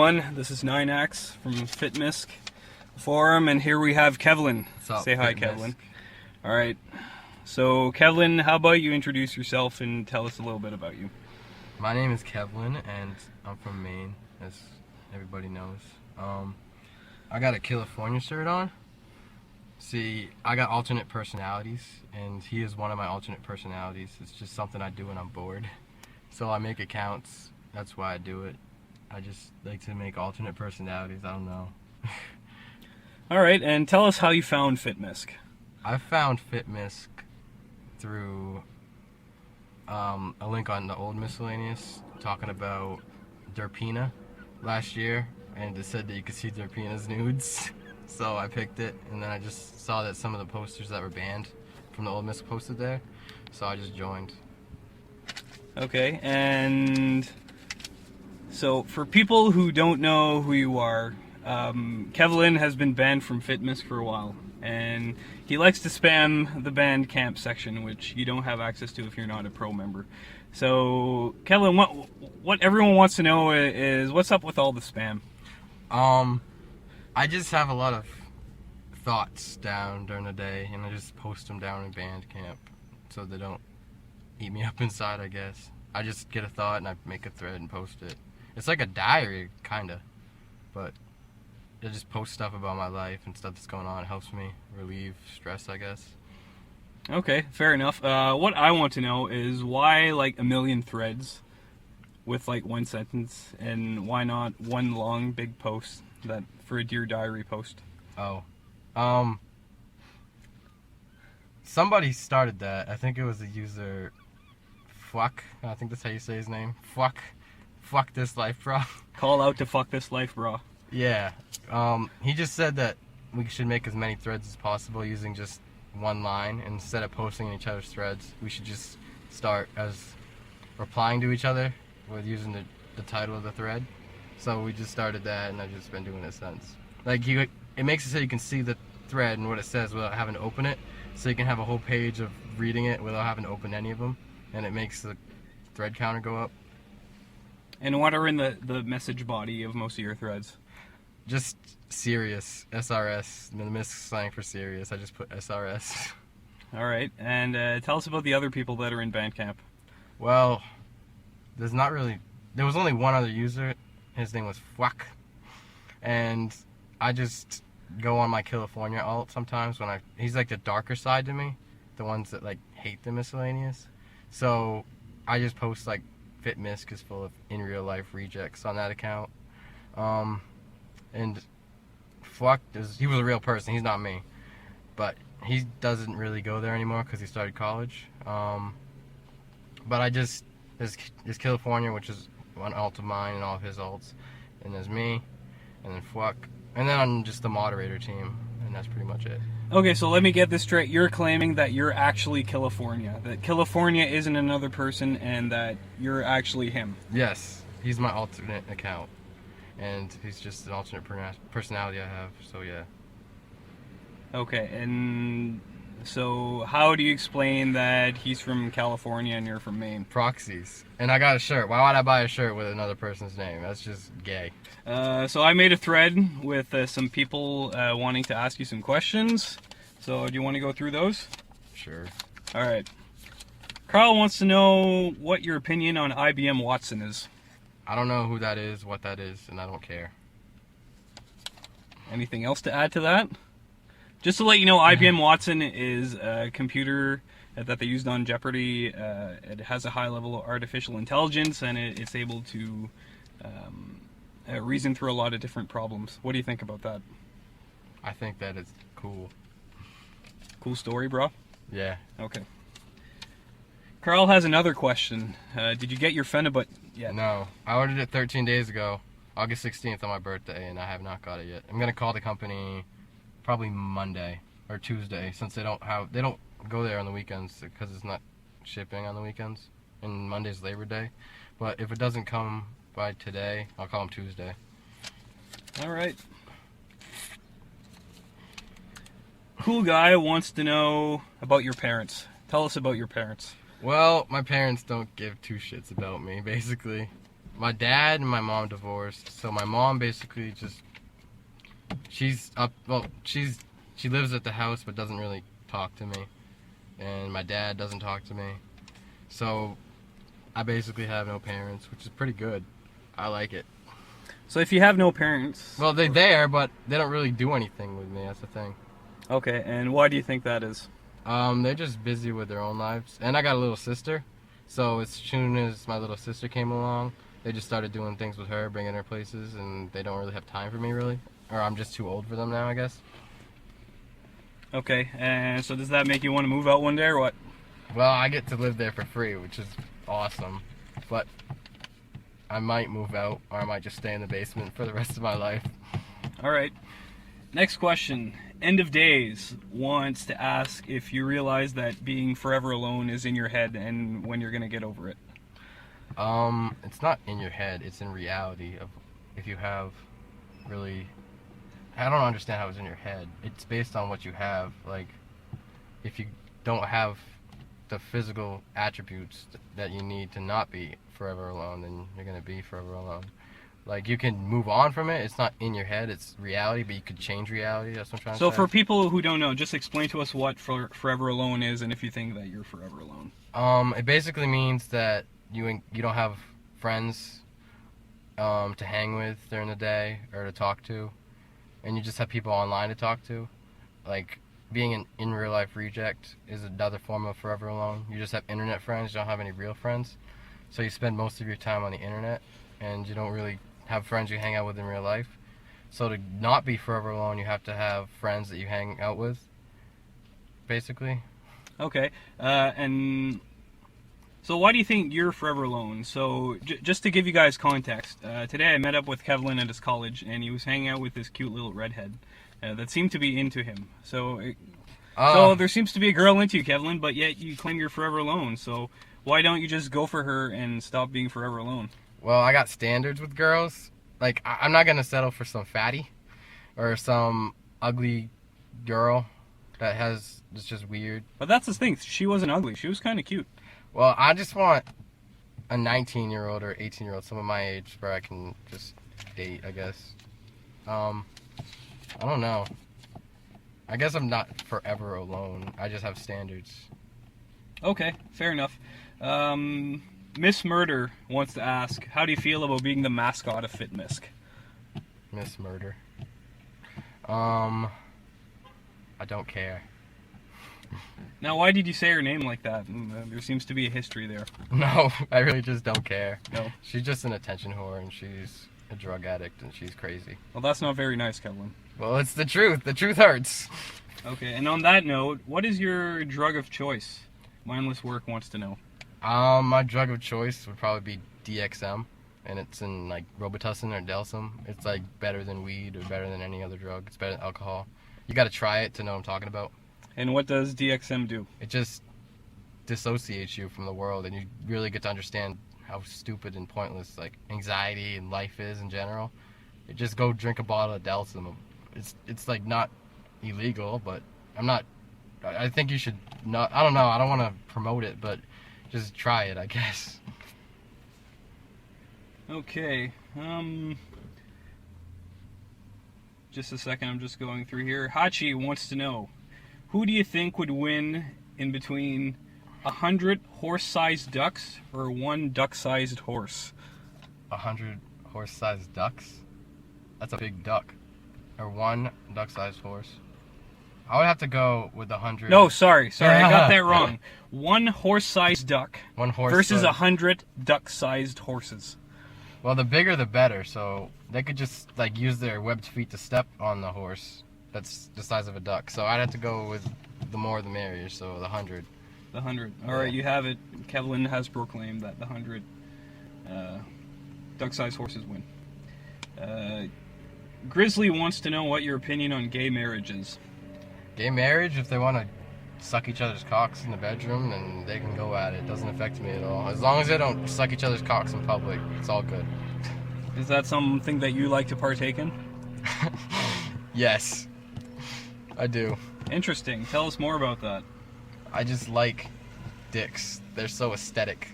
everyone. This is 9X from FitMisk Forum, and here we have Kevlin. What's up, Say hi, FitMisk? Kevlin. All right. So, Kevlin, how about you introduce yourself and tell us a little bit about you? My name is Kevlin, and I'm from Maine, as everybody knows. I got a California shirt on. See, I got alternate personalities, and he is one of my alternate personalities. It's just something I do when I'm bored. So I make accounts. That's why I do it. I just like to make alternate personalities. I don't know. All right, and tell us how you found FitMisk. I found FitMisk through a link on the old miscellaneous talking about Derpina last year, and it said that you could see Derpina's nudes. So I picked it, and then I just saw that some of the posters that were banned from the old misc posted there, so I just joined. Okay, and so for people who don't know who you are, Kevlin has been banned from FitMisk for a while, and he likes to spam the banned camp section, which you don't have access to if you're not a pro member. So, Kevlin, what everyone wants to know is what's up with all the spam? I just have a lot of thoughts down during the day, and I just post them down in band camp so they don't eat me up inside, I guess. I just get a thought and I make a thread and post it. It's like a diary, kinda, but I just post stuff about my life and stuff that's going on. It helps me relieve stress, I guess. Okay, fair enough. What I want to know is why like a million threads with like one sentence, and why not one long big post that for a Dear Diary post? Oh, somebody started that. I think it was the user Fuck. I think that's how you say his name. Fuck this life, bro. Call out to fuck this life, bro. Yeah. He just said that we should make as many threads as possible using just one line. Instead of posting in each other's threads, we should just start as replying to each other with using the title of the thread. So we just started that, and I've just been doing it since. Like, it makes it so you can see the thread and what it says without having to open it. So you can have a whole page of reading it without having to open any of them. And it makes the thread counter go up. And what are in the message body of most of your threads? Just serious, SRS. The misc slang for serious. I just put SRS. All right, and tell us about the other people that are in Bandcamp. Well, there was only one other user. His name was Fuck. And I just go on my California alt sometimes he's like the darker side to me. The ones that like hate the miscellaneous. So I just post like FitMisk is full of in real life rejects on that account. And Fuck, he was a real person. He's not me. But he doesn't really go there anymore because he started college. But there's California, which is one alt of mine and all of his alts. And there's me, and then Fuck. And then I'm just the moderator team, and that's pretty much it. Okay, so let me get this straight. You're claiming that you're actually California. That California isn't another person, and that you're actually him. Yes, he's my alternate account. And he's just an alternate personality I have, so yeah. Okay, and so how do you explain that he's from California and you're from Maine? Proxies. And I got a shirt. Why would I buy a shirt with another person's name? That's just gay. So I made a thread with some people wanting to ask you some questions. So do you want to go through those? Sure. All right. Carl wants to know what your opinion on IBM Watson is. I don't know who that is, what that is, and I don't care. Anything else to add to that? Just to let you know, IBM Watson is a computer that they used on Jeopardy. It has a high level of artificial intelligence, and it's able to reason through a lot of different problems. What do you think about that? I think that it's cool. Cool story, bro? Yeah. Okay. Carl has another question. Did you get your Phenibut yet? No. I ordered it 13 days ago, August 16th on my birthday, and I have not got it yet. I'm going to call the company probably Monday or Tuesday, since they don't go there on the weekends because it's not shipping on the weekends, and Monday's Labor Day. But if it doesn't come by today, I'll call them Tuesday. All right. Cool Guy wants to know about your parents. Tell us about your parents. Well, my parents don't give two shits about me, basically. my dad and my mom divorced. So my mom basically just, she lives at the house but doesn't really talk to me. And my dad doesn't talk to me. So I basically have no parents, which is pretty good. I like it. So if you have no parents... Well, they're there, but they don't really do anything with me. That's the thing. Okay, and why do you think that is? They're just busy with their own lives. And I got a little sister. So as soon as my little sister came along, they just started doing things with her, bringing her places, and they don't really have time for me, really. Or I'm just too old for them now, I guess. Okay, and so does that make you want to move out one day, or what? Well, I get to live there for free, which is awesome. But I might move out, or I might just stay in the basement for the rest of my life. All right. Next question. End of Days wants to ask if you realize that being forever alone is in your head and when you're going to get over it. It's not in your head, it's in reality. Of if you have really... I don't understand how it's in your head. It's based on what you have. Like, if you don't have the physical attributes that you need to not be forever alone, then you're going to be forever alone. Like, you can move on from it. It's not in your head. It's reality, but you could change reality. That's what I'm trying to say. So for people who don't know, just explain to us what forever alone is and if you think that you're forever alone. It basically means that you don't have friends to hang with during the day or to talk to, and you just have people online to talk to. Like, being an in real life reject is another form of forever alone. You just have internet friends. You don't have any real friends. So you spend most of your time on the internet, and you don't really have friends you hang out with in real life. So to not be forever alone, you have to have friends that you hang out with, basically. Okay, and so why do you think you're forever alone? So just to give you guys context, today I met up with Kevlin at his college, and he was hanging out with this cute little redhead that seemed to be into him. So there seems to be a girl into you, Kevlin, but yet you claim you're forever alone. So why don't you just go for her and stop being forever alone? Well, I got standards with girls. Like, I'm not gonna settle for some fatty or some ugly girl that's just weird. But that's the thing. She wasn't ugly. She was kind of cute. Well, I just want a 19-year-old or 18-year-old, someone my age, where I can just date, I guess. I don't know. I guess I'm not forever alone. I just have standards. Okay, fair enough. Miss Murder wants to ask, how do you feel about being the mascot of FitMisk? Miss Murder. I don't care. Now, why did you say her name like that? There seems to be a history there. No, I really just don't care. No? She's just an attention whore, and she's a drug addict, and she's crazy. Well, that's not very nice, Kevlin. Well, it's the truth. The truth hurts. Okay, and on that note, what is your drug of choice? Mindless Work wants to know. My drug of choice would probably be DXM, and it's in, like, Robitussin or Delsum. It's, like, better than weed or better than any other drug. It's better than alcohol. You gotta try it to know what I'm talking about. And what does DXM do? It just dissociates you from the world, and you really get to understand how stupid and pointless, like, anxiety and life is in general. You just go drink a bottle of Delsum. It's like, not illegal, but I think you should not, I don't know, I don't want to promote it, but just try it, I guess. Okay, just a second, I'm just going through here. Hachi wants to know, who do you think would win in between 100 horse-sized ducks or one duck-sized horse? 100 horse-sized ducks? That's a big duck. Or one duck-sized horse. I would have to go with 100. No, sorry, I got that wrong. One horse-sized duck versus 100 duck-sized horses. Well, the bigger the better, so they could just, like, use their webbed feet to step on the horse that's the size of a duck. So I'd have to go with the more the merrier, so the 100. The 100. Alright, you have it. Kevlin has proclaimed that the 100 duck-sized horses win. Grizzly wants to know what your opinion on gay marriage is. Gay marriage, if they want to suck each other's cocks in the bedroom, then they can go at it. It doesn't affect me at all. As long as they don't suck each other's cocks in public, it's all good. Is that something that you like to partake in? Yes, I do. Interesting. Tell us more about that. I just like dicks. They're so aesthetic.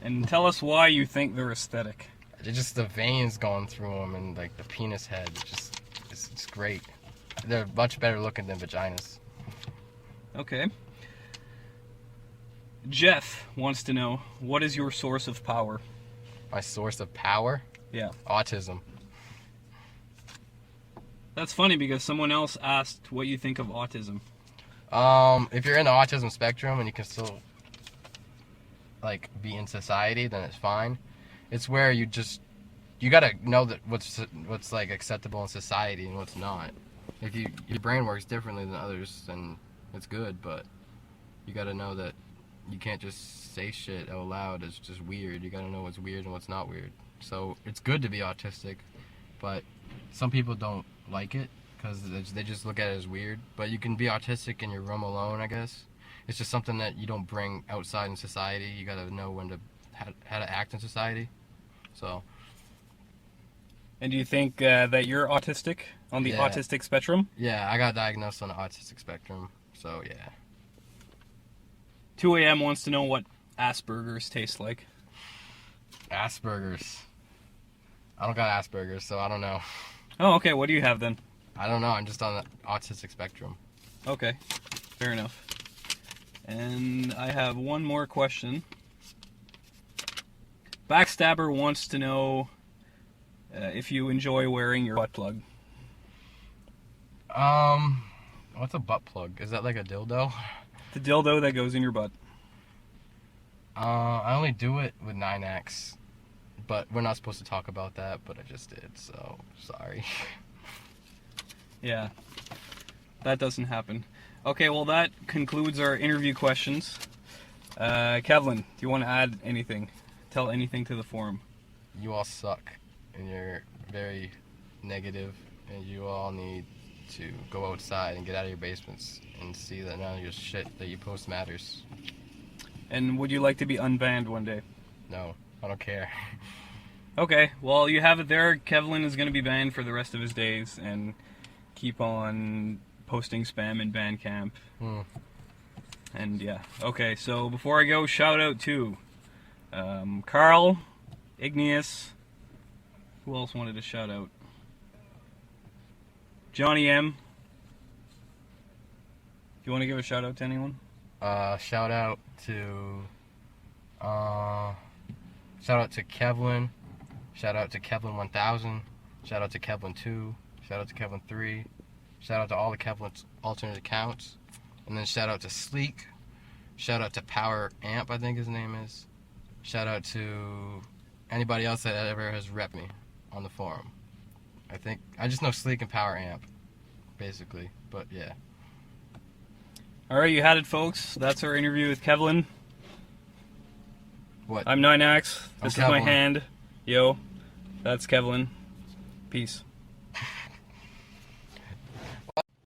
And tell us why you think they're aesthetic. It's just the veins going through them and like the penis head. It's great. They're much better looking than vaginas. Okay. Jeff wants to know, what is your source of power? My source of power? Yeah. Autism. That's funny because someone else asked what you think of autism. If you're in the autism spectrum and you can still like be in society, then it's fine. It's where you gotta know that what's like acceptable in society and what's not. If your brain works differently than others, then it's good, but you gotta know that you can't just say shit out loud. It's just weird. You gotta know what's weird and what's not weird. So it's good to be autistic, but some people don't like it because they just look at it as weird. But you can be autistic in your room alone, I guess. It's just something that you don't bring outside in society. You gotta know how to act in society. So. And do you think that you're autistic on the autistic spectrum? Yeah, I got diagnosed on the autistic spectrum. So yeah. 2 a.m. wants to know what Asperger's taste like. Asperger's. I don't got Asperger's, so I don't know. Oh, okay. What do you have then? I don't know. I'm just on the autistic spectrum. Okay. Fair enough. And I have one more question. Backstabber wants to know if you enjoy wearing your butt plug. What's a butt plug? Is that like a dildo? The dildo that goes in your butt. I only do it with 9X, but we're not supposed to talk about that, but I just did, so sorry. Yeah, that doesn't happen. Okay, well that concludes our interview questions. Kevlin, do you want to add anything? Tell anything to the forum. You all suck, and you're very negative, and you all need to go outside and get out of your basements and see that none of your shit that you post matters. And would you like to be unbanned one day? No, I don't care. Okay, well you have it there. Kevlin is going to be banned for the rest of his days and keep on posting spam in Bandcamp. And yeah, okay, so before I go, shout out to Carl, Igneous, who else wanted to shout out? Johnny M. Do you want to give a shout out to anyone? Shout out to Kevlin. Shout out to Kevlin 1000. Shout out to Kevlin 2. Shout out to Kevlin 3. Shout out to all the Kevlin's alternate accounts. And then shout out to Sleek. Shout out to Power Amp, I think his name is. Shout out to anybody else that ever has repped me on the forum. I just know Sleek and Power Amp, basically. But yeah. Alright, you had it, folks. That's our interview with Kevlin. What? I'm 9Ax. This is my Kevlin. hand. Yo, that's Kevlin. Peace.